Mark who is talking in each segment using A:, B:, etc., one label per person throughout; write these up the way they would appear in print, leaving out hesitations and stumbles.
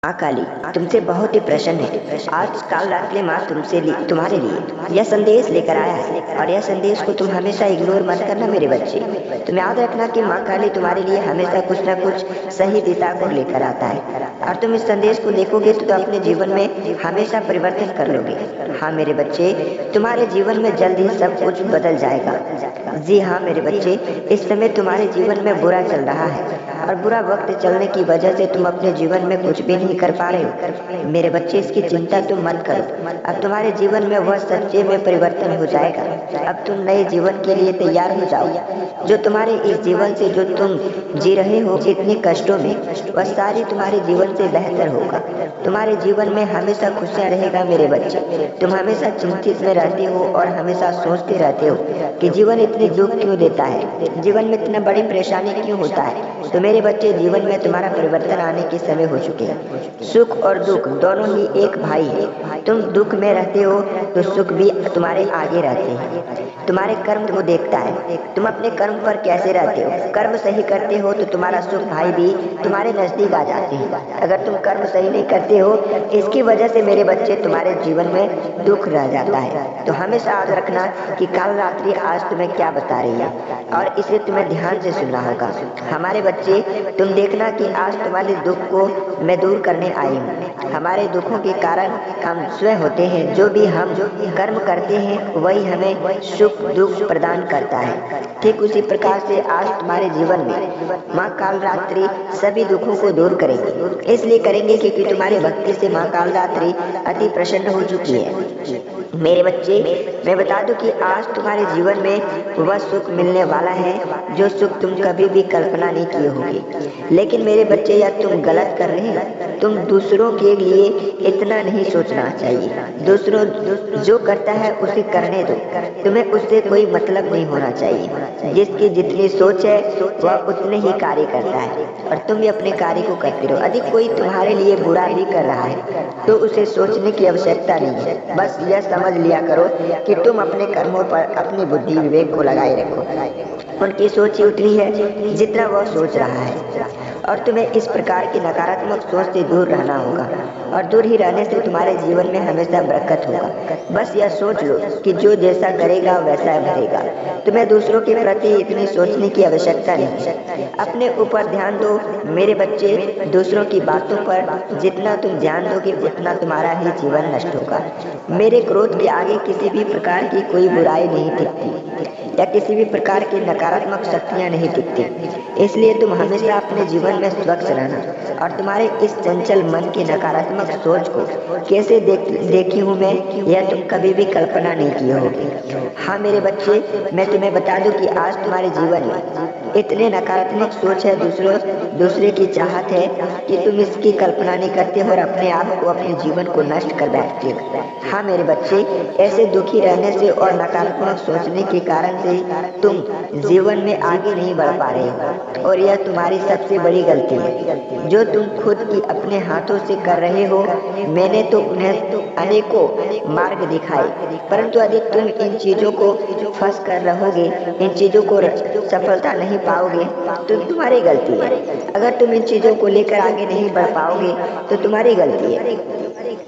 A: माँ काली तुमसे बहुत ही प्रसन्न है। आज काल रात्रि माँ तुम्हारे लिए यह संदेश लेकर आया है और यह संदेश को तुम हमेशा इग्नोर मत करना मेरे बच्चे। तुम याद रखना कि माँ काली तुम्हारे लिए हमेशा कुछ न कुछ सही दिशा को लेकर आता है और तुम इस संदेश को देखोगे तो अपने जीवन में हमेशा परिवर्तन कर लोगे। हाँ मेरे बच्चे, तुम्हारे जीवन में जल्द ही सब कुछ बदल जाएगा। जी हाँ मेरे बच्चे, इस समय तुम्हारे जीवन में बुरा चल रहा है और बुरा वक्त चलने की वजह से तुम अपने जीवन में कुछ भी नहीं कर पा रहे हो। मेरे बच्चे, इसकी चिंता तुम मत करो। अब तुम्हारे जीवन में वह सच्चे में परिवर्तन हो जाएगा। अब तुम नए जीवन के लिए तैयार हो जाओ। जो तुम्हारे इस जीवन से जो तुम जी रहे हो इतने कष्टों में, वह सारी तुम्हारे जीवन से बेहतर होगा। तुम्हारे जीवन में हमेशा खुशियाँ रहेगा मेरे बच्चे। तुम हमेशा चिंतित में रहते हो और हमेशा सोचते रहते हो कि जीवन इतने दुख क्यों देता है, जीवन में इतना बड़ी परेशानी क्यों होता है। तो मेरे बच्चे, जीवन में तुम्हारा परिवर्तन आने के समय हो चुके हैं। सुख और दुख दोनों ही एक भाई है। तुम दुख में रहते हो तो सुख भी तुम्हारे आगे रहते हैं। तुम्हारे कर्म को देखता है, तुम अपने कर्म पर कैसे रहते हो। कर्म सही करते हो तो तुम्हारा सुख भाई भी तुम्हारे नजदीक आ जाते हैं। अगर तुम कर्म सही नहीं करते हो, इसकी वजह से मेरे बच्चे तुम्हारे जीवन में दुख रह जाता है। तो हमेशा याद रखना कि काल रात्रि आज तुम्हें क्या बता रही है और इसे तुम्हें ध्यान से सुनना होगा। हमारे बच्चे, तुम देखना कि आज तुम्हारे दुख को मैं दूर करने आई हूँ। हमारे दुखों के कारण हम स्वयं होते हैं। जो भी हम कर्म करते हैं वही हमें सुख दुख प्रदान करता है। ठीक उसी प्रकार से आज तुम्हारे जीवन में माँ काल रात्रि सभी दुखों को दूर करेंगी। इसलिए करेंगे क्योंकि तुम्हारे भक्ति से माँ काल रात्रि अति प्रसन्न हो चुकी है। मेरे बच्चे, मैं बता दूं कि आज तुम्हारे जीवन में वह सुख मिलने वाला है जो सुख तुम कभी भी कल्पना नहीं किए होगे। लेकिन मेरे बच्चे, या तुम गलत कर रहे हो। तुम दूसरों के लिए इतना नहीं सोचना चाहिए। दूसरों जो करता है उसे करने दो, तुम्हें उससे कोई मतलब नहीं होना चाहिए। जिसकी जितनी सोच है वह उतने ही कार्य करता है और तुम भी अपने कार्य को करते रहो। यदि कोई तुम्हारे लिए बुरा भी कर रहा है तो उसे सोचने की आवश्यकता नहीं है। बस यह समझ लिया करो कि तुम अपने कर्मों पर अपनी बुद्धि विवेक को लगाए रखो। उनकी सोच ही उतनी है जितना वह सोच रहा है और तुम्हें इस प्रकार की नकारात्मक सोच से दूर रहना होगा और दूर ही रहने से तुम्हारे जीवन में हमेशा बरकत होगा। बस यह सोच लो कि जो जैसा करेगा वैसा भरेगा। तुम्हें दूसरों के प्रति इतनी सोचने की आवश्यकता नहीं। अपने ऊपर ध्यान दो मेरे बच्चे। दूसरों की बातों पर जितना तुम ध्यान दोगे उतना तुम्हारा ही जीवन नष्ट होगा। मेरे क्रोध के आगे किसी भी प्रकार की कोई बुराई नहीं दिखती या किसी भी प्रकार की नकारात्मक शक्तियाँ नहीं दिखती। इसलिए तुम हमेशा अपने जीवन में स्वच्छ रहना और तुम्हारे इस चंचल मन की नकारात्मक सोच को कैसे देखी हूँ मैं, यह तुम कभी भी कल्पना नहीं की होगी। हाँ मेरे बच्चे, मैं तुम्हें बता दूं कि आज तुम्हारे जीवन में इतने नकारात्मक सोच है, दूसरे की चाहत है कि तुम इसकी कल्पना नहीं करते और अपने आप को अपने जीवन को नष्ट कर बैठते हो। हाँ मेरे बच्चे, ऐसे दुखी रहने से और नकारात्मक सोचने के कारण से तुम जीवन में आगे नहीं बढ़ पा रहे हो और यह तुम्हारी सबसे बड़ी गलती है जो तुम खुद की अपने हाथों से कर रहे हो। मैंने तो उन्हें अनेकों मार्ग दिखाए, परंतु यदि तुम इन चीजों को फंस कर रहोगे, इन चीजों को सफलता नहीं पाओगे तो तुम्हारी गलती है। अगर तुम इन चीजों को लेकर आगे नहीं बढ़ पाओगे तो तुम्हारी गलती है।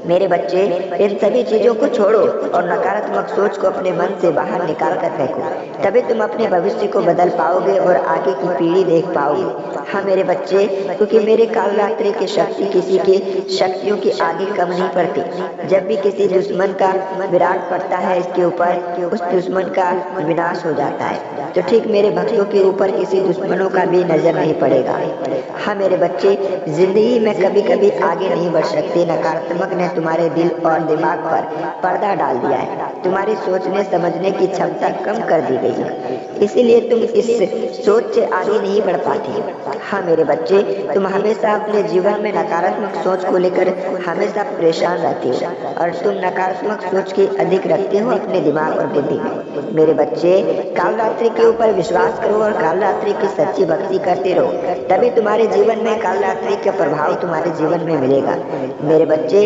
A: मेरे बच्चे, इन सभी चीजों को छोड़ो और नकारात्मक सोच को अपने मन से बाहर निकाल कर फेंको। तभी तुम अपने भविष्य को बदल पाओगे और आगे की पीढ़ी देख पाओगे। हाँ मेरे बच्चे, क्योंकि मेरे काल रात्रि की शक्ति किसी की शक्तियों के आगे कम नहीं पड़ती। जब भी किसी दुश्मन का विराट पड़ता है इसके ऊपर, उस दुश्मन का विनाश हो जाता है। तो ठीक मेरे भक्तों के ऊपर किसी दुश्मनों का भी नजर नहीं पड़ेगा। हाँ मेरे बच्चे, जिंदगी में कभी कभी आगे नहीं बढ़ सकते। नकारात्मक ने तुम्हारे दिल और दिमाग पर पर्दा डाल दिया है। तुम्हारी सोचने समझने की क्षमता कम कर दी गई है, इसीलिए तुम इस सोच से आगे नहीं बढ़ पाते। हाँ मेरे बच्चे, तुम हमेशा अपने जीवन में नकारात्मक सोच को लेकर हमेशा परेशान रहते हो और तुम नकारात्मक सोच के अधिक रखते हो अपने दिमाग और बुद्धि में। मेरे बच्चे, काल रात्रि के ऊपर विश्वास करो और काल रात्रि की सच्ची भक्ति करते रहो, तभी तुम्हारे जीवन में काल रात्रि का प्रभाव तुम्हारे जीवन में मिलेगा। मेरे बच्चे,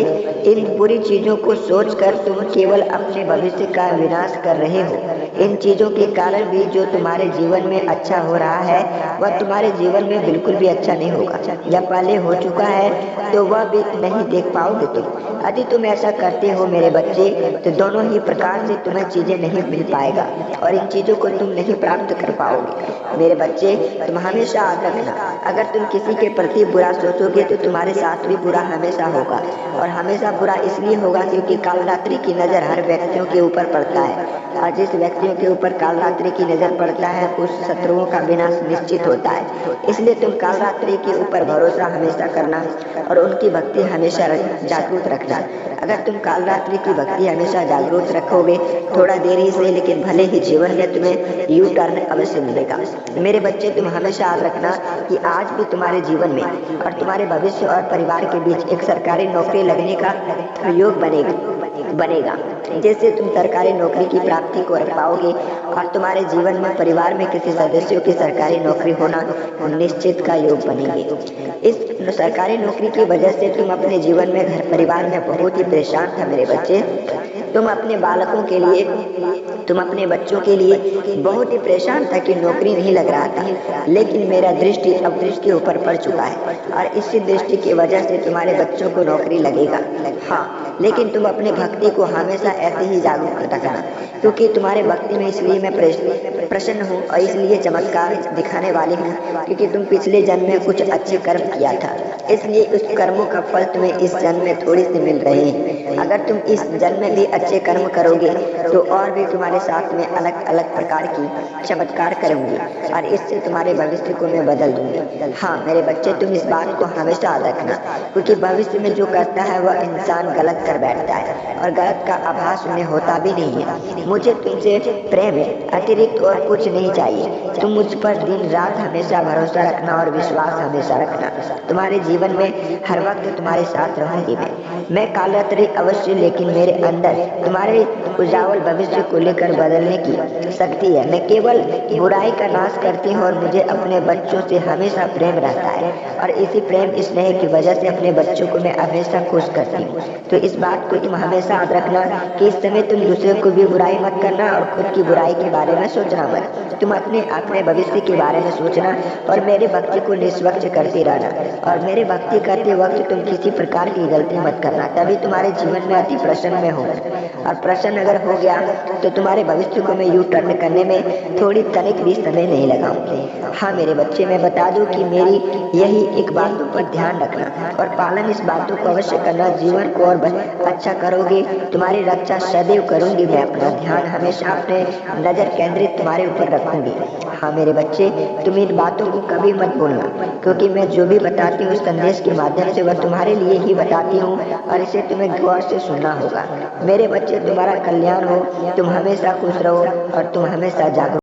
A: इन बुरी चीजों को सोचकर तुम केवल अपने भविष्य का विनाश कर रहे हो। इन चीजों के कारण भी जो तुम्हारे जीवन में अच्छा हो रहा है वह तुम्हारे जीवन में बिल्कुल भी अच्छा नहीं होगा। या पहले हो चुका है तो वह भी नहीं देख पाओगे तुम। यदि तुम ऐसा करते हो मेरे बच्चे तो दोनों ही प्रकार से तुम्हें चीजें नहीं मिल पाएगा और इन चीजों को तुम नहीं प्राप्त कर पाओगे। मेरे बच्चे तुम हमेशा याद रखना, अगर तुम किसी के प्रति बुरा सोचोगे तो तुम्हारे साथ भी बुरा हमेशा होगा। और हमेशा बुरा इसलिए होगा क्योंकि कालरात्रि की नजर हर व्यक्तियों के ऊपर पड़ता है, और जिस व्यक्तियों के ऊपर कालरात्रि की नजर पड़ता है उस शत्रुओं का विनाश निश्चित होता है। इसलिए तुम कालरात्रि के ऊपर भरोसा हमेशा करना और उनकी भक्ति हमेशा जागरूक रखना। अगर तुम कालरात्रि की भक्ति हमेशा जागरूक रखोगे, थोड़ा देरी से लेकिन भले ही जीवन में तुम्हें यू टर्न अवश्य मिलेगा। मेरे बच्चे तुम हमेशा याद रखना कि आज भी तुम्हारे जीवन में और तुम्हारे भविष्य और परिवार के बीच एक सरकारी नौकरी लगने का योग बनेगा जिससे तुम सरकारी नौकरी की प्राप्ति को कर पाओगे और तुम्हारे जीवन में परिवार में किसी सदस्यों की सरकारी नौकरी होना निश्चित का योग बनेंगे। इस सरकारी नौकरी की वजह से तुम अपने जीवन में घर परिवार में बहुत ही परेशान था मेरे बच्चे। तुम अपने बालकों के लिए, तुम अपने बच्चों के लिए बहुत ही परेशान था कि नौकरी नहीं लग रहा था, लेकिन मेरा दृष्टि अब उसके ऊपर पड़ चुका है और इसी दृष्टि की वजह से तुम्हारे बच्चों को नौकरी लगेगा। हाँ, लेकिन तुम अपनी भक्ति को हमेशा ऐसे ही जागरूक रखना, क्योंकि तुम्हारे भक्ति में इसलिए मैं प्रसन्न हूँ और इसलिए चमत्कार दिखाने वाली हूँ क्योंकि तुम पिछले जन्म में कुछ अच्छे कर्म किया था, इसलिए उस कर्मों का फल तुम्हें इस जन्म में थोड़ी सी मिल रहे हैं। अगर तुम इस जन्म में भी अच्छे कर्म करोगे तो और भी तुम्हारे साथ में अलग अलग प्रकार की चमत्कार करूंगी और इससे तुम्हारे भविष्य को मैं बदल दूंगी। हाँ मेरे बच्चे, तुम इस बात को हमेशा याद रखना, क्योंकि भविष्य में जो करता है वह इंसान गलत कर बैठता है और गलत का आभास उन्हें होता भी नहीं है। मुझे तुमसे प्रेम अतिरिक्त और कुछ नहीं चाहिए। तुम मुझ पर दिन रात हमेशा भरोसा रखना और विश्वास हमेशा रखना। तुम्हारे जीवन में हर वक्त तुम्हारे साथ रहूंगी मैं कालरात्रि अवश्य, लेकिन मेरे अंदर तुम्हारे उज्जवल भविष्य को लेकर बदलने की शक्ति है। मैं केवल बुराई का नाश करती हूँ और मुझे अपने बच्चों से हमेशा प्रेम रहता है और इसी प्रेम स्नेह की वजह से अपने बच्चों को मैं हमेशा खुश करती हूँ। तो इस बात को तुम हमेशा याद रखना कि इस समय तुम दूसरे को भी बुराई मत करना और खुद की बुराई के बारे में सोचना मत। तुम अपने भविष्य के बारे में सोचना और मेरे भक्ति को निष्पक्ष करते रहना। और मेरे भक्ति करते वक्त तुम किसी प्रकार की गलती मत करना, तभी तुम्हारे जीवन में अति प्रसन्न में हो। और प्रसन्न अगर हो गया तो तुम्हारे भविष्य को मैं यू टर्न करने में थोड़ी तनिक भी समय नहीं लगाऊंगी। हाँ मेरे बच्चे, मैं बता दूं कि मेरी यही एक बातों पर ध्यान रखना और पालन इस बातों को अवश्य करना। जीवन को और अच्छा करोगे, तुम्हारी रक्षा सदैव करूंगी मैं। अपना ध्यान हमेशा अपने नजर केंद्रित तुम्हारे ऊपर रखूंगी। हाँ मेरे बच्चे, तुम इन बातों को कभी मत बोलना, क्योंकि मैं जो भी बताती हूँ संदेश के माध्यम से वह तुम्हारे लिए ही बताती हूँ और इसे तुम्हें गौर से सुनना होगा। मेरे बच्चे, तुम्हारा कल्याण हो, तुम हमेशा खुश रहो और तुम हमेशा जागरूक